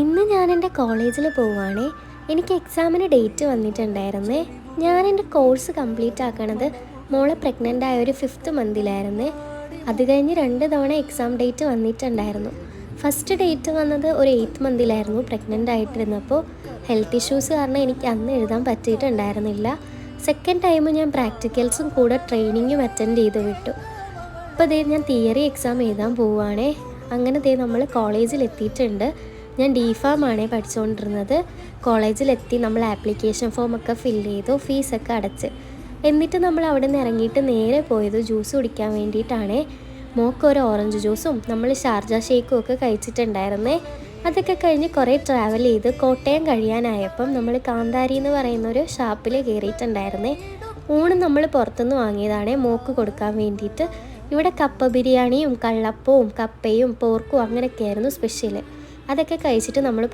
ഇന്ന് ഞാൻ എൻ്റെ കോളേജിൽ പോവുകയാണേ. എനിക്ക് എക്സാമിന് ഡേറ്റ് വന്നിട്ടുണ്ടായിരുന്നേ. ഞാൻ എൻ്റെ കോഴ്സ് കംപ്ലീറ്റ് ആക്കണത് മോളെ പ്രഗ്നൻ്റ് ആയ ഒരു 5th മന്തിലായിരുന്നേ. അത് കഴിഞ്ഞ് 2 തവണ എക്സാം ഡേറ്റ് വന്നിട്ടുണ്ടായിരുന്നു. ഫസ്റ്റ് ഡേറ്റ് വന്നത് ഒരു 8th മന്തിലായിരുന്നു, പ്രഗ്നൻ്റ് ആയിട്ടിരുന്നപ്പോൾ. ഹെൽത്ത് ഇഷ്യൂസ് കാരണം എനിക്ക് അന്ന് എഴുതാൻ പറ്റിയിട്ടുണ്ടായിരുന്നില്ല. സെക്കൻഡ് ടൈം ഞാൻ പ്രാക്ടിക്കൽസും കൂടെ ട്രെയിനിങ്ങും അറ്റൻഡ് ചെയ്ത് വിട്ടു. അപ്പോൾ ഞാൻ തിയറി എക്സാം എഴുതാൻ പോവുകയാണേ. അങ്ങനെ നമ്മൾ കോളേജിൽ എത്തിയിട്ടുണ്ട്. ഞാൻ DPharm പഠിച്ചുകൊണ്ടിരുന്നത്. കോളേജിലെത്തി നമ്മൾ ആപ്ലിക്കേഷൻ ഫോമൊക്കെ ഫില്ല് ചെയ്തു, ഫീസൊക്കെ അടച്ച്. എന്നിട്ട് നമ്മൾ അവിടെ നിന്ന് ഇറങ്ങിയിട്ട് നേരെ പോയത് ജ്യൂസ് കുടിക്കാൻ വേണ്ടിയിട്ടാണേ. മോക്കൊരു ഓറഞ്ച് ജ്യൂസും നമ്മൾ ഷാർജ ഷേക്കും ഒക്കെ കഴിച്ചിട്ടുണ്ടായിരുന്നേ. അതൊക്കെ കഴിഞ്ഞ് കുറേ ട്രാവൽ ചെയ്ത് കോട്ടയം കഴിയാനായപ്പം നമ്മൾ കാന്താരി എന്ന് പറയുന്നൊരു ഷാപ്പിൽ കയറിയിട്ടുണ്ടായിരുന്നേ. ഊണ് നമ്മൾ പുറത്തുനിന്ന് വാങ്ങിയതാണേ മോക്ക് കൊടുക്കാൻ വേണ്ടിയിട്ട്. ഇവിടെ കപ്പ ബിരിയാണിയും കള്ളപ്പവും കപ്പയും പോർക്കും അങ്ങനെയൊക്കെയായിരുന്നു സ്പെഷ്യൽ. അതൊക്കെ കഴിച്ചിട്ട് നമ്മൾ